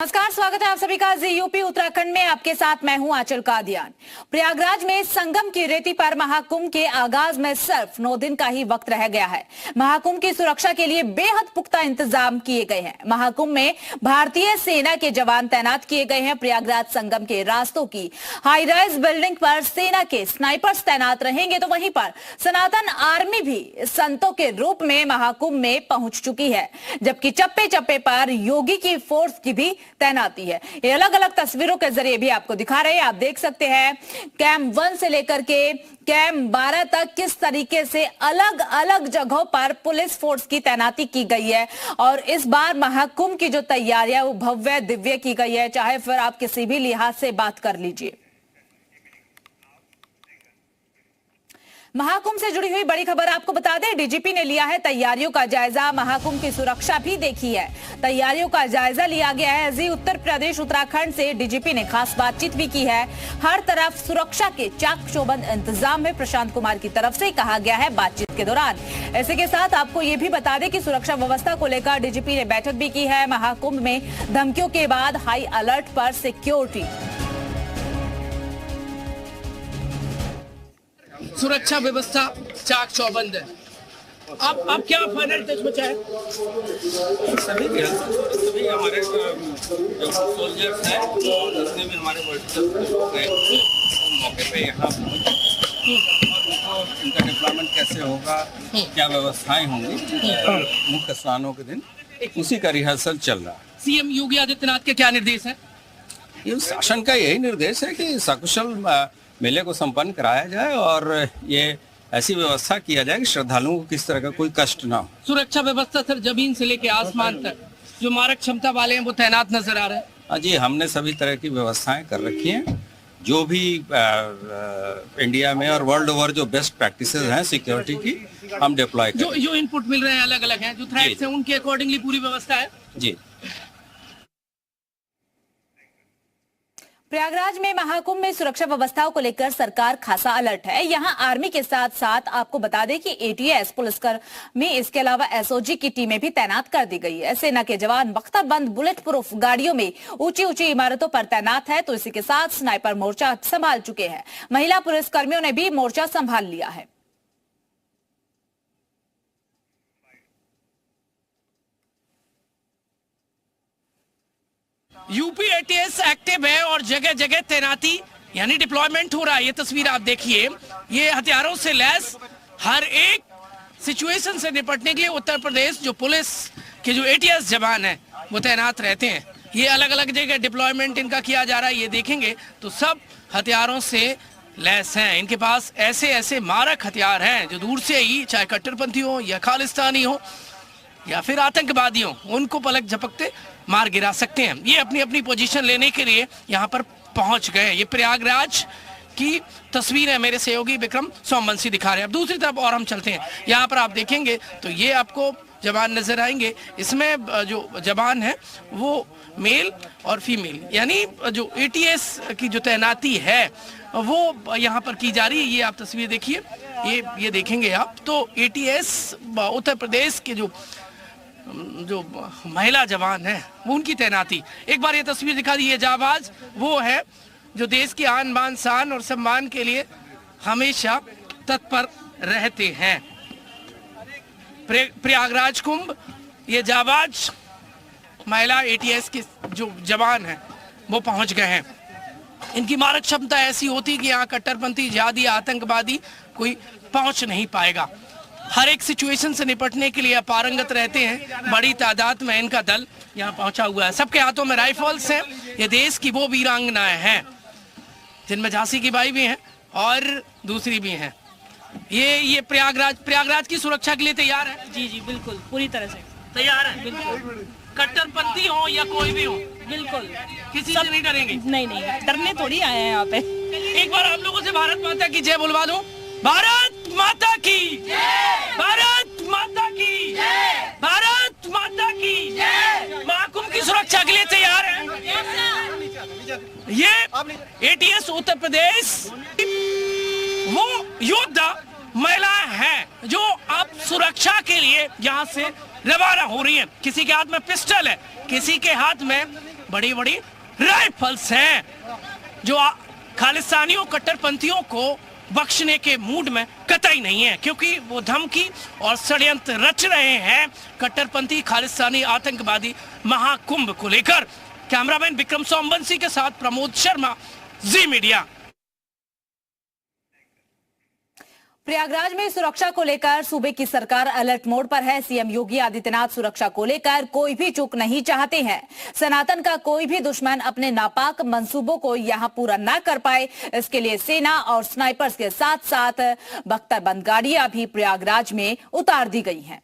नमस्कार, स्वागत है आप सभी का जी यूपी उत्तराखंड में। आपके साथ मैं हूं आंचल कादियान। प्रयागराज में संगम की रेती पर महाकुंभ के आगाज में सिर्फ 9 दिन का ही वक्त रह गया है। महाकुंभ की सुरक्षा के लिए बेहद पुख्ता इंतजाम किए गए हैं। महाकुंभ में भारतीय सेना के जवान तैनात किए गए हैं। प्रयागराज संगम के रास्तों की हाई राइज बिल्डिंग पर सेना के स्नाइपर्स तैनात रहेंगे, तो वहीं पर सनातन आर्मी भी संतों के रूप में महाकुंभ में पहुंच चुकी है, जबकि चप्पे चप्पे पर योगी की फोर्स की भी तैनाती है। ये अलग अलग तस्वीरों के जरिए भी आपको दिखा रहे हैं। आप देख सकते हैं कैंप 1 से लेकर के कैंप 12 तक किस तरीके से अलग अलग जगहों पर पुलिस फोर्स की तैनाती की गई है। और इस बार महाकुंभ की जो तैयारियां वो भव्य दिव्य की गई है, चाहे फिर आप किसी भी लिहाज से बात कर लीजिए। महाकुंभ से जुड़ी हुई बड़ी खबर आपको बता दें, डीजीपी ने लिया है तैयारियों का जायजा। महाकुंभ की सुरक्षा भी देखी है, तैयारियों का जायजा लिया गया है। जी उत्तर प्रदेश उत्तराखंड से डीजीपी ने खास बातचीत भी की है। हर तरफ सुरक्षा के चाक चौबंद इंतजाम में प्रशांत कुमार की तरफ से कहा गया है बातचीत के दौरान। इसी के साथ आपको ये भी बता दें कि सुरक्षा व्यवस्था को लेकर डीजीपी ने बैठक भी की है। महाकुंभ में धमकियों के बाद हाई अलर्ट पर सिक्योरिटी। सुरक्षा व्यवस्था चाक चौबंद है। अब क्या फाइनल टच बचा है? सभी हमारे जो सोल्जर्स हैं और जितने भी हमारे मौके पे यहाँ पहुँच और उनको इनका डिप्लॉयमेंट कैसे होगा, क्या व्यवस्थाएं होंगी मुख्य स्थानों के दिन, उसी का रिहर्सल चल रहा है। सीएम योगी आदित्यनाथ के क्या निर्देश हैं? ये शासन का यही निर्देश है कि सकुशल मेले को संपन्न कराया जाए और ये ऐसी व्यवस्था किया जाए कि श्रद्धालुओं को किस तरह का कोई कष्ट ना हो। सुरक्षा व्यवस्था सर जमीन से लेके आसमान तक जो मारक क्षमता वाले हैं वो तैनात नजर आ रहे हैं। हाँ जी, हमने सभी तरह की व्यवस्थाएं कर रखी हैं। जो भी इंडिया में और वर्ल्ड ओवर जो बेस्ट प्रैक्टिसेस हैं सिक्योरिटी की, हम डिप्लॉय कर जो इनपुट मिल रहे हैं अलग अलग हैं, जो थ्रेट्स हैं उनके अकॉर्डिंगली पूरी व्यवस्था है जी। प्रयागराज में महाकुंभ में सुरक्षा व्यवस्थाओं को लेकर सरकार खासा अलर्ट है। यहां आर्मी के साथ साथ आपको बता दें कि एटीएस पुलिसकर्मी, इसके अलावा एसओजी की टीमें भी तैनात कर दी गई है। सेना के जवान बख्तरबंद बुलेट प्रूफ गाड़ियों में ऊंची ऊंची इमारतों पर तैनात है, तो इसी के साथ स्नाइपर मोर्चा संभाल चुके हैं। महिला पुलिसकर्मियों ने भी मोर्चा संभाल लिया है। यूपी एटीएस एक्टिव है और जगह जगह तैनाती यानी डिप्लॉयमेंट हो रहा है। ये तस्वीर आप देखिए, ये हथियारों से लैस हर एक सिचुएशन से निपटने के लिए उत्तर प्रदेश जो पुलिस के जो एटीएस जवान हैं वो तैनात रहते हैं। ये अलग अलग जगह डिप्लॉयमेंट इनका किया जा रहा है। ये देखेंगे तो सब हथियारों से लैस हैं। इनके पास ऐसे ऐसे मारक हथियार हैं जो दूर से ही, चाहे कट्टरपंथी हो या खालिस्तानी हो या फिर आतंकवादी हो, उनको पलक झपकते मार गिरा सकते हैं। ये अपनी अपनी पोजीशन लेने के लिए यहाँ पर पहुंच गए। ये प्रयागराज की तस्वीर है, मेरे सहयोगी विक्रम सोमवंशी दिखा रहे हैं। अब दूसरी तरफ और हम चलते हैं, यहाँ पर आप देखेंगे तो ये आपको जवान नजर आएंगे। इसमें जो जवान है वो मेल और फीमेल, यानी जो एटीएस की जो तैनाती है वो यहाँ पर की जा रही है। ये आप तस्वीर देखिए, ये देखेंगे आप तो एटीएस उत्तर प्रदेश के जो महिला जवान हैं वो उनकी तैनाती। एक बार ये तस्वीर दिखा दी, ये जाबाज वो है जो देश की आन बान शान और सम्मान के लिए हमेशा तत्पर रहते हैं। प्रयागराज कुंभ, ये जाबाज महिला एटीएस के जो जवान हैं वो पहुंच गए हैं। इनकी मारक क्षमता ऐसी होती है कि यहाँ कट्टरपंथी, जिहादी, आतंकवादी कोई पहुंच नहीं पाएगा। हर एक सिचुएशन से निपटने के लिए पारंगत रहते हैं। बड़ी तादाद में इनका दल यहाँ पहुंचा हुआ है। सबके हाथों में राइफल्स हैं। ये देश की वो वीरांगनाएं हैं जिनमें झांसी की बाई भी हैं और दूसरी भी हैं। ये प्रयागराज की सुरक्षा के लिए तैयार है। जी जी बिल्कुल, पूरी तरह से तैयार है। बिल्कुल, कट्टरपंथी हो या कोई भी हो, बिल्कुल किसी से नहीं डरेंगे। नहीं, डरने थोड़ी आए हैं यहाँ पे। एक बार आप लोगों से भारत माता की जय बुलवा दो। भारत माता की जय, भारत माता की जय, भारत माता की जय। महाकुंभ की सुरक्षा के लिए तैयार है। ये एटीएस उत्तर प्रदेश वो योद्धा महिलाएं हैं जो अब सुरक्षा के लिए यहाँ से रवाना हो रही हैं। किसी के हाथ में पिस्टल है, किसी के हाथ में बड़ी बड़ी राइफल्स हैं जो खालिस्तानियों कट्टरपंथियों को बख्शने के मूड में कतई नहीं है, क्योंकि वो धमकी और षड्यंत्र रच रहे हैं कट्टरपंथी खालिस्तानी आतंकवादी महाकुंभ को लेकर। कैमरामैन विक्रम सोमवंशी के साथ प्रमोद शर्मा, जी मीडिया। प्रयागराज में सुरक्षा को लेकर सूबे की सरकार अलर्ट मोड पर है। सीएम योगी आदित्यनाथ सुरक्षा को लेकर कोई भी चूक नहीं चाहते हैं। सनातन का कोई भी दुश्मन अपने नापाक मंसूबों को यहां पूरा न कर पाए, इसके लिए सेना और स्नाइपर्स के साथ साथ बख्तरबंद गाड़ियां भी प्रयागराज में उतार दी गई हैं।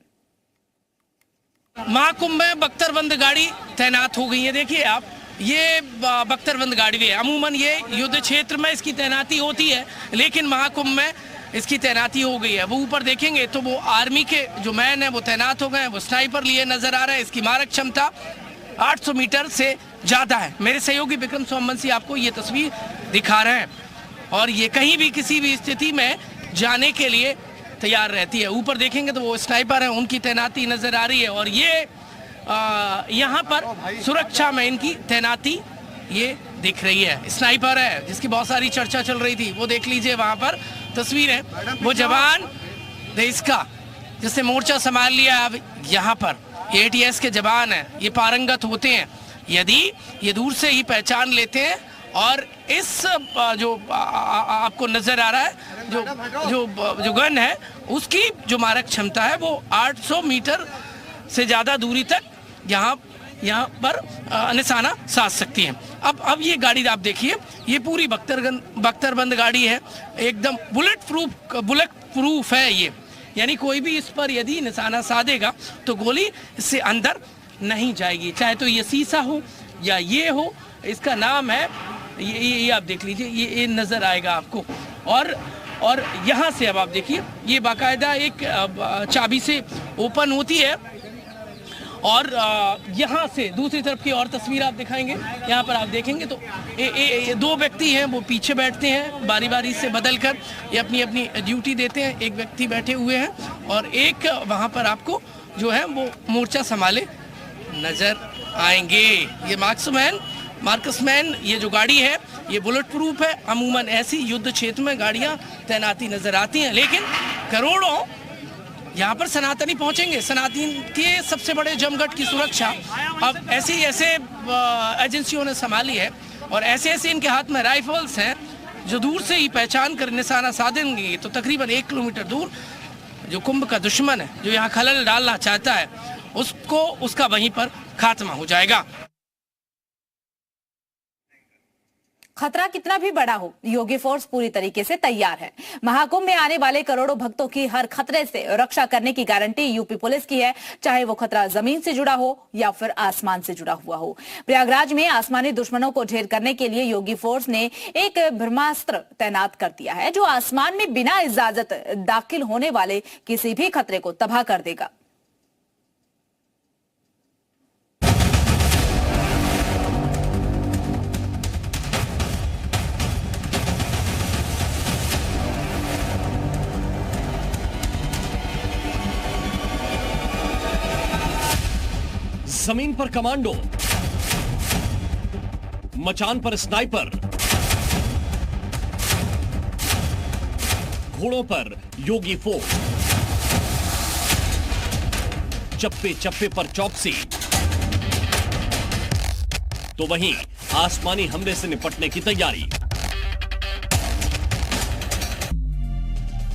महाकुंभ में बख्तरबंद गाड़ी तैनात हो गई है। देखिए आप, ये बख्तरबंद गाड़ी है। अमूमन ये युद्ध क्षेत्र में इसकी तैनाती होती है, लेकिन महाकुंभ में इसकी तैनाती हो गई है। वो ऊपर देखेंगे तो वो आर्मी के जो मैन है वो तैनात हो गए हैं, वो स्नाइपर लिए नजर आ रहे हैं। इसकी मारक क्षमता 800 मीटर से ज्यादा है। मेरे सहयोगी विक्रम सोमवंशी आपको ये तस्वीर दिखा रहे हैं, और ये कहीं भी किसी भी स्थिति में जाने के लिए तैयार रहती है। ऊपर देखेंगे तो वो स्नाइपर है, उनकी तैनाती नजर आ रही है, और ये यहाँ पर सुरक्षा में इनकी तैनाती ये दिख रही है। स्नाइपर है जिसकी बहुत सारी चर्चा चल रही थी, वो देख लीजिए वहां पर तस्वीरें। वो जवान देश का जिसने मोर्चा संभाल लिया, अब यहाँ पर एटीएस के जवान हैं, ये पारंगत होते हैं। यदि ये दूर से ही पहचान लेते हैं, और इस जो आपको नजर आ रहा है जो गन है, उसकी जो मारक क्षमता है वो 800 मीटर से ज्यादा दूरी तक यहाँ पर निशाना साध सकती है। अब ये गाड़ी आप देखिए, ये पूरी बख्तरबंद गाड़ी है, एकदम बुलेट प्रूफ है ये, यानी कोई भी इस पर यदि निशाना साधेगा तो गोली इससे अंदर नहीं जाएगी, चाहे तो ये शीशा हो या ये हो। इसका नाम है ये आप देख लीजिए, ये नजर आएगा आपको। और यहाँ से अब आप देखिए, ये बाकायदा एक चाबी से ओपन होती है, और यहाँ से दूसरी तरफ की और तस्वीर आप दिखाएंगे। यहाँ पर आप देखेंगे तो दो व्यक्ति हैं, वो पीछे बैठते हैं, बारी बारी से बदल कर ये अपनी अपनी ड्यूटी देते हैं। एक व्यक्ति बैठे हुए हैं, और एक वहाँ पर आपको जो है वो मोर्चा संभाले नजर आएंगे। ये मार्कसमैन ये जो गाड़ी है ये बुलेट प्रूफ है। अमूमन ऐसी युद्ध क्षेत्र में गाड़ियाँ तैनाती नजर आती हैं, लेकिन करोड़ों यहाँ पर सनातनी पहुंचेंगे। सनातन के सबसे बड़े जमघट की सुरक्षा अब ऐसे एजेंसियों ने संभाली है, और ऐसे इनके हाथ में राइफल्स हैं जो दूर से ही पहचान कर निशाना साधेंगे तो तकरीबन 1 किलोमीटर दूर जो कुंभ का दुश्मन है, जो यहाँ खलल डालना चाहता है, उसका वहीं पर खात्मा हो जाएगा। खतरा कितना भी बड़ा हो, योगी फोर्स पूरी तरीके से तैयार है। महाकुंभ में आने वाले करोड़ों भक्तों की हर खतरे से रक्षा करने की गारंटी यूपी पुलिस की है, चाहे वो खतरा जमीन से जुड़ा हो या फिर आसमान से जुड़ा हुआ हो। प्रयागराज में आसमानी दुश्मनों को ढेर करने के लिए योगी फोर्स ने एक ब्रह्मास्त्र तैनात कर दिया है, जो आसमान में बिना इजाजत दाखिल होने वाले किसी भी खतरे को तबाह कर देगा। जमीन पर कमांडो, मचान पर स्नाइपर, घोड़ों पर योगी फोर्स, चप्पे चप्पे पर चौकसी, तो वहीं आसमानी हमले से निपटने की तैयारी।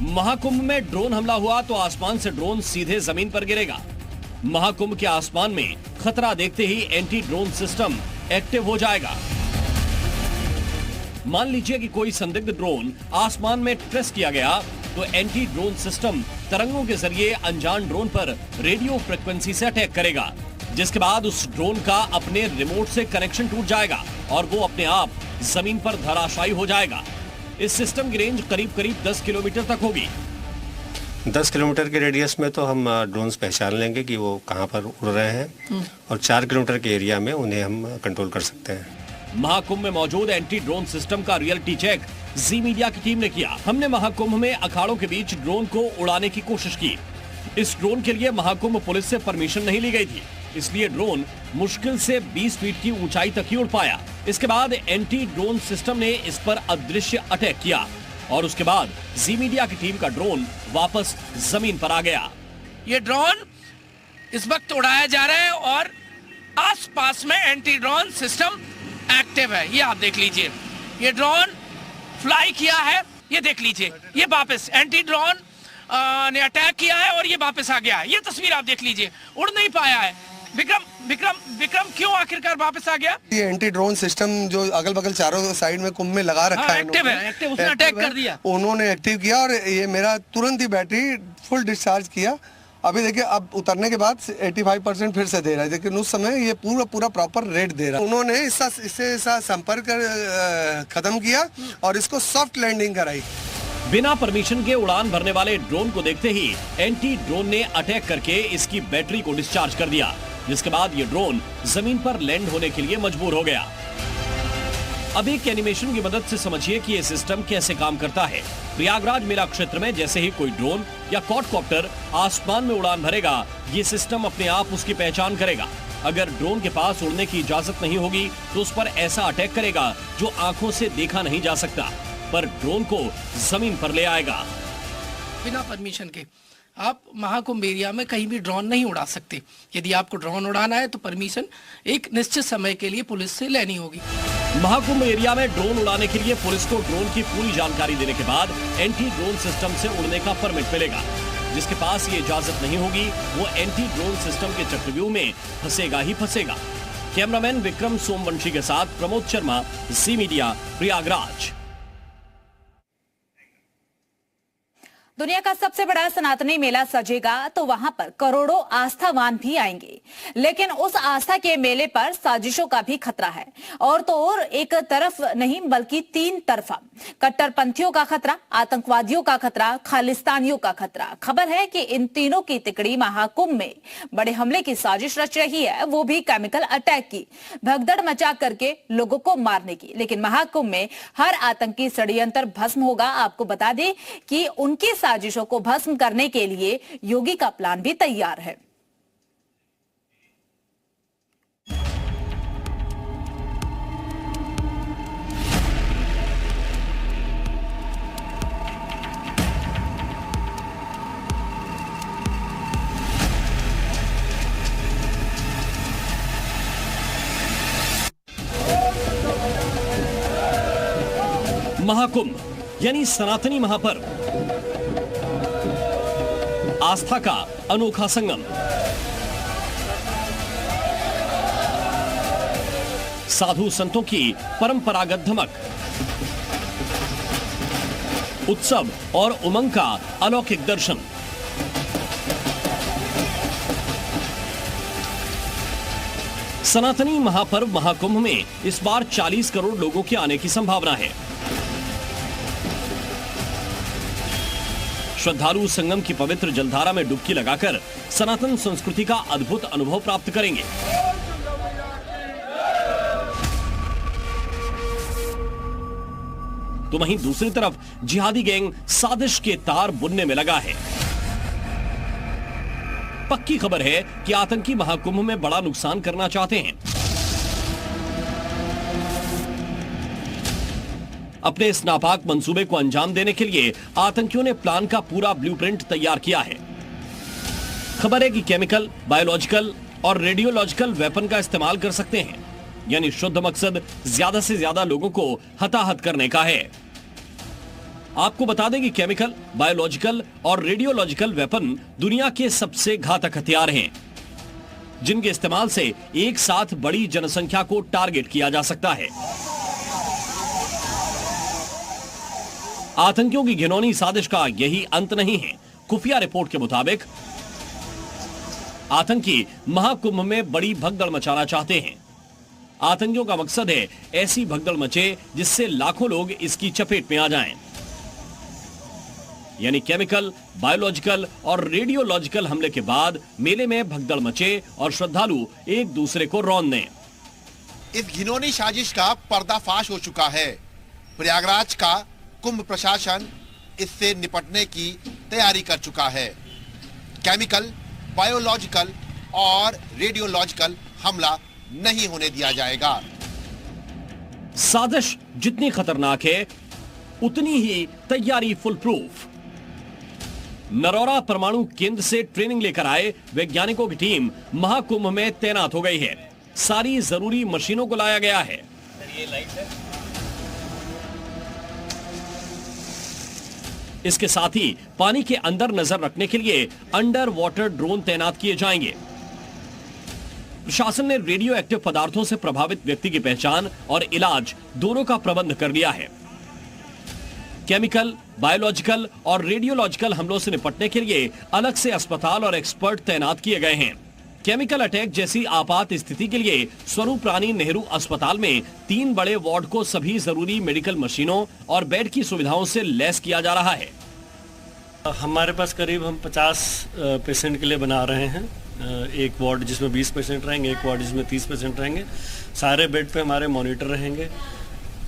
महाकुंभ में ड्रोन हमला हुआ तो आसमान से ड्रोन सीधे जमीन पर गिरेगा। महाकुंभ के आसमान में खतरा देखते ही एंटी ड्रोन सिस्टम एक्टिव हो जाएगा। मान लीजिए कि कोई संदिग्ध ड्रोन आसमान में ट्रेस किया गया तो एंटी ड्रोन सिस्टम तरंगों के जरिए अनजान ड्रोन पर रेडियो फ्रिक्वेंसी से अटैक करेगा, जिसके बाद उस ड्रोन का अपने रिमोट से कनेक्शन टूट जाएगा और वो अपने आप जमीन पर धराशायी हो जाएगा। इस सिस्टम की रेंज करीब 10 किलोमीटर तक होगी। 10 किलोमीटर के रेडियस में तो हम ड्रोन्स पहचान लेंगे कि वो कहाँ पर उड़ रहे हैं, और 4 किलोमीटर के एरिया में उन्हें हम कंट्रोल कर सकते हैं। महाकुंभ में मौजूद एंटी ड्रोन सिस्टम का रियलिटी चेक जी मीडिया की टीम ने किया। हमने महाकुंभ में अखाड़ों के बीच ड्रोन को उड़ाने की कोशिश की। इस ड्रोन के लिए महाकुंभ पुलिस से परमिशन नहीं ली गई थी। इसलिए ड्रोन मुश्किल से 20 फीट की ऊंचाई तक ही उड़ पाया। इसके बाद एंटी ड्रोन सिस्टम ने इस पर अदृश्य अटैक किया और उसके बाद जी मीडिया की टीम का ड्रोन वापस जमीन पर आ गया। ये ड्रोन इस वक्त उड़ाया जा रहा है और आसपास में एंटी ड्रोन सिस्टम एक्टिव है। ये आप देख लीजिए, ये ड्रोन फ्लाई किया है, ये देख लीजिए, ये वापस एंटी ड्रोन ने अटैक किया है और ये वापस आ गया है। ये तस्वीर आप देख लीजिए, उड़ नहीं पाया है। विक्रम क्यों आखिरकार वापस आ गया? ये एंटी ड्रोन सिस्टम जो अगल बगल चारों साइड में कुंभ में लगा रखा है, एक्टिव उसने अटैक कर दिया, उन्होंने एक्टिव किया और ये मेरा तुरंत ही बैटरी फुल डिस्चार्ज किया। अभी देखिए, अब उतरने के बाद 85% फिर से दे रहा है, लेकिन उस समय ये पूरा प्रॉपर रेट दे रहा है। उन्होंने इससे संपर्क खत्म किया और इसको सॉफ्ट लैंडिंग कराई। बिना परमिशन के उड़ान भरने वाले ड्रोन को देखते ही एंटी ड्रोन ने अटैक करके इसकी बैटरी को डिस्चार्ज कर दिया, जिसके बाद ये ड्रोन जमीन पर लैंड होने के लिए मजबूर हो गया। अब एक एनिमेशन की मदद से समझिए कि ये सिस्टम कैसे काम करता है। प्रयागराज मेला क्षेत्र में जैसे ही कोई ड्रोन या क्वाडकॉप्टर आसमान में उड़ान भरेगा, ये सिस्टम अपने आप उसकी पहचान करेगा। अगर ड्रोन के पास उड़ने की इजाजत नहीं होगी तो उस पर ऐसा अटैक करेगा जो आंखों से देखा नहीं जा सकता, पर ड्रोन को जमीन पर ले आएगा। बिना परमिशन के आप महाकुंभ एरिया में कहीं भी ड्रोन नहीं उड़ा सकते। यदि आपको ड्रोन उड़ाना है तो परमिशन एक निश्चित समय के लिए पुलिस से लेनी होगी। महाकुंभ एरिया में ड्रोन उड़ाने के लिए पुलिस को ड्रोन की पूरी जानकारी देने के बाद एंटी ड्रोन सिस्टम से उड़ने का परमिट मिलेगा। जिसके पास ये इजाजत नहीं होगी वो एंटी ड्रोन सिस्टम के चक्रव्यूह में फंसेगा ही फंसेगा। कैमरामैन विक्रम सोमवंशी के साथ प्रमोद शर्मा, जी मीडिया, प्रयागराज। दुनिया का सबसे बड़ा सनातनी मेला सजेगा तो वहां पर करोड़ों आस्थावान भी आएंगे, लेकिन उस आस्था के मेले पर साजिशों का भी खतरा है। और तो और एक तरफ नहीं बल्कि तीन तरफा, कट्टरपंथियों का खतरा, आतंकवादियों का खतरा, खालिस्तानियों का खतरा। खबर है कि इन तीनों की तिकड़ी महाकुंभ में बड़े हमले की साजिश रच रही है, वो भी केमिकल अटैक की, भगदड़ मचा करके लोगों को मारने की। लेकिन महाकुंभ में हर आतंकी षड्यंत्र भस्म होगा। आपको बता दें कि उनकी साजिशों को भस्म करने के लिए योगी का प्लान भी तैयार है। महाकुंभ यानी सनातनी महापर्व, आस्था का अनोखा संगम। साधु संतों की परंपरागत धमक, उत्सव और उमंग का अलौकिक दर्शन। सनातनी महापर्व महाकुंभ में इस बार 40 करोड़ लोगों के आने की संभावना है। श्रद्धालु संगम की पवित्र जलधारा में डुबकी लगाकर सनातन संस्कृति का अद्भुत अनुभव प्राप्त करेंगे। तो वहीं दूसरी तरफ जिहादी गैंग साजिश के तार बुनने में लगा है। पक्की खबर है कि आतंकी महाकुंभ में बड़ा नुकसान करना चाहते हैं। अपने इस नापाक मंसूबे को अंजाम देने के लिए आतंकियों ने प्लान का पूरा ब्लूप्रिंट तैयार किया है। खबर है कि केमिकल, बायोलॉजिकल और रेडियोलॉजिकल वेपन का इस्तेमाल कर सकते हैं, यानी शुद्ध मकसद ज्यादा से ज्यादा लोगों को हताहत करने का है। आपको बता दें कि केमिकल, बायोलॉजिकल और रेडियोलॉजिकल वेपन दुनिया के सबसे घातक हथियार हैं, जिनके इस्तेमाल से एक साथ बड़ी जनसंख्या को टारगेट किया जा सकता है। आतंकियों की घिनौनी साजिश का यही अंत नहीं है। खुफिया रिपोर्ट के मुताबिक आतंकी महाकुंभ में बड़ी भगदड़ मचाना चाहते हैं। आतंकियों का मकसद है ऐसी भगदड़ मचे जिससे लाखों लोग इसकी चपेट में आ जाएं। यानी केमिकल, बायोलॉजिकल और रेडियोलॉजिकल हमले के बाद मेले में भगदड़ मचे और श्रद्धालु एक दूसरे को रौंद दें। इस घिनौनी साजिश का पर्दाफाश हो चुका है। प्रयागराज का कुंभ प्रशासन इससे निपटने की तैयारी कर चुका है। केमिकल, बायोलॉजिकल और रेडियोलॉजिकल हमला नहीं होने दिया जाएगा। साजिश जितनी खतरनाक है उतनी ही तैयारी फुल प्रूफ। नरौरा परमाणु केंद्र से ट्रेनिंग लेकर आए वैज्ञानिकों की टीम महाकुंभ में तैनात हो गई है। सारी जरूरी मशीनों को लाया गया है। इसके साथ ही पानी के अंदर नजर रखने के लिए अंडर वाटर ड्रोन तैनात किए जाएंगे। प्रशासन ने रेडियो एक्टिव पदार्थों से प्रभावित व्यक्ति की पहचान और इलाज दोनों का प्रबंध कर लिया है। केमिकल, बायोलॉजिकल और रेडियोलॉजिकल हमलों से निपटने के लिए अलग से अस्पताल और एक्सपर्ट तैनात किए गए हैं। केमिकल अटैक जैसी आपात स्थिति के लिए स्वरूप रानी नेहरू अस्पताल में 3 बड़े वार्ड को सभी जरूरी मेडिकल मशीनों और बेड की सुविधाओं से लैस किया जा रहा है। हमारे पास करीब हम 50 पेशेंट के लिए बना रहे हैं। एक वार्ड जिसमें 20 पेशेंट रहेंगे, एक वार्ड जिसमें 30 पेशेंट रहेंगे। सारे बेड पे हमारे मॉनिटर रहेंगे।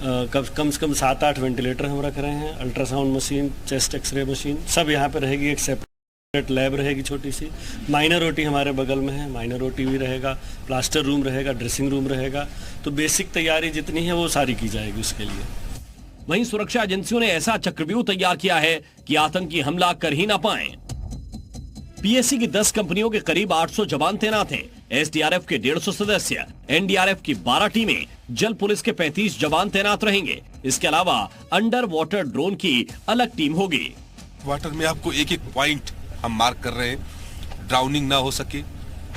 कम से कम 7-8 वेंटिलेटर हम रख रहे हैं। Ultrasound machine, chest X-ray machine सब यहाँ पे रहेगी। एक सेपरेट लैब रहेगी छोटी सी। माइनर ओटी हमारे बगल में है, माइनर ओटी भी रहेगा। प्लास्टर रूम रहेगा, ड्रेसिंग रूम रहेगा। तो बेसिक तैयारी जितनी है वो सारी की जाएगी उसके लिए। वहीं सुरक्षा एजेंसियों ने ऐसा चक्रव्यूह तैयार किया है कि आतंकी हमला कर ही ना पाए। पीएससी की 10 कंपनियों के करीब 800 जवान तैनात हैं। एसडीआरएफ के 150 सदस्य, एनडीआरएफ की 12 टीमें, जल पुलिस के 35 जवान तैनात रहेंगे। इसके अलावा अंडर वाटर ड्रोन की अलग टीम होगी। वाटर में आपको एक एक पॉइंट हम मार्क कर रहे हैं, ड्राउनिंग ना हो सके,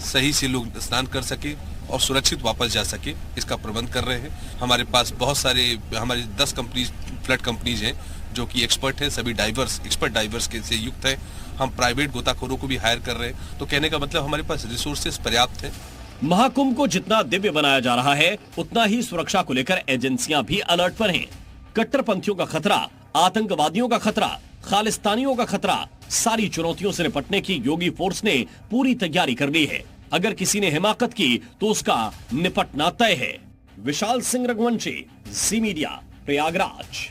सही से लोग स्नान कर सके और सुरक्षित वापस जा सके, इसका प्रबंध कर रहे हैं। हमारे पास बहुत सारे हमारी 10 कंपनीज, फ्लड कंपनीज हैं जो कि एक्सपर्ट हैं, सभी एक्सपर्ट डाइवर्स के से युक्त हैं। हम प्राइवेट गोताखोरों को भी हायर कर रहे हैं। तो कहने का मतलब हमारे पास रिसोर्सेज पर्याप्त है। महाकुंभ को जितना दिव्य बनाया जा रहा है उतना ही सुरक्षा को लेकर एजेंसियां भी अलर्ट पर हैं। कट्टरपंथियों का खतरा, आतंकवादियों का खतरा, खालिस्तानियों का खतरा, सारी चुनौतियों से निपटने की योगी फोर्स ने पूरी तैयारी कर ली है। अगर किसी ने हिमाकत की तो उसका निपटना तय है। विशाल सिंह रघुवंशी, जी मीडिया, प्रयागराज।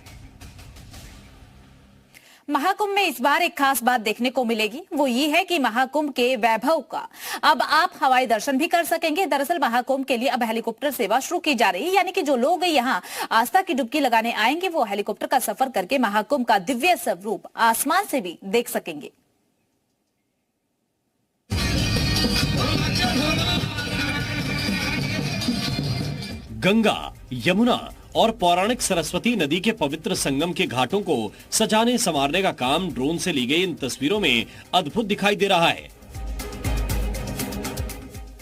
महाकुंभ में इस बार एक खास बात देखने को मिलेगी, वो ये है कि महाकुंभ के वैभव का अब आप हवाई दर्शन भी कर सकेंगे। दरअसल महाकुंभ के लिए अब हेलीकॉप्टर सेवा शुरू की जा रही है, यानी कि जो लोग यहाँ आस्था की डुबकी लगाने आएंगे वो हेलीकॉप्टर का सफर करके महाकुंभ का दिव्य स्वरूप आसमान से भी देख सकेंगे। गंगा, यमुना और पौराणिक सरस्वती नदी के पवित्र संगम के घाटों को सजाने संवारने का काम ड्रोन से ली गई इन तस्वीरों में अद्भुत दिखाई दे रहा है।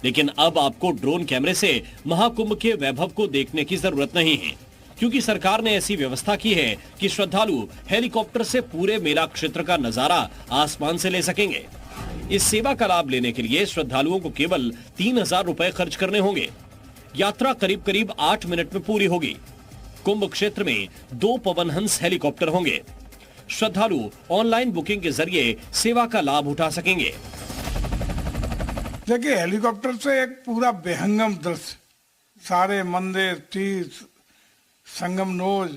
लेकिन अब आपको ड्रोन कैमरे से महाकुंभ के वैभव को देखने की जरूरत नहीं है, क्योंकि सरकार ने ऐसी व्यवस्था की है कि श्रद्धालु हेलीकॉप्टर से पूरे मेला क्षेत्र का नजारा आसमान से ले सकेंगे। इस सेवा का लाभ लेने के लिए श्रद्धालुओं को केवल 3000 रुपए खर्च करने होंगे। यात्रा करीब करीब 8 मिनट में पूरी होगी। कुंभ क्षेत्र में 2 पवनहंस हेलीकॉप्टर होंगे। श्रद्धालु ऑनलाइन बुकिंग के जरिए सेवा का लाभ उठा सकेंगे। देखिए, हेलीकॉप्टर से एक पूरा बेहंगम दृश्य, सारे मंदिर, तीर्थ, संगम नोज,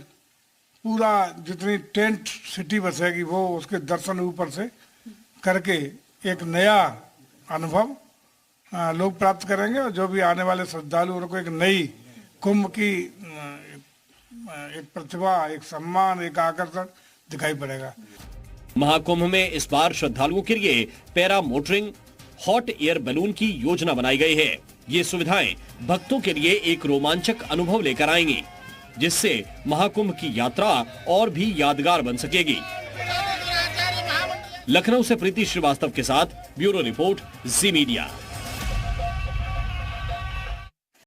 पूरा जितनी टेंट सिटी बसेगी वो उसके दर्शन ऊपर से करके एक नया अनुभव लोग प्राप्त करेंगे। और जो भी आने वाले श्रद्धालु उनको एक नई कुंभ की एक प्रतिभा, एक सम्मान, एक आकर्षण दिखाई पड़ेगा। महाकुंभ में इस बार श्रद्धालुओं के लिए para motoring, hot air balloon की योजना बनाई गई है। ये सुविधाएं भक्तों के लिए एक रोमांचक अनुभव लेकर आएंगी, जिससे महाकुंभ की यात्रा और भी यादगार बन सकेगी। लखनऊ से प्रीति श्रीवास्तव के साथ ब्यूरो रिपोर्ट, जी मीडिया।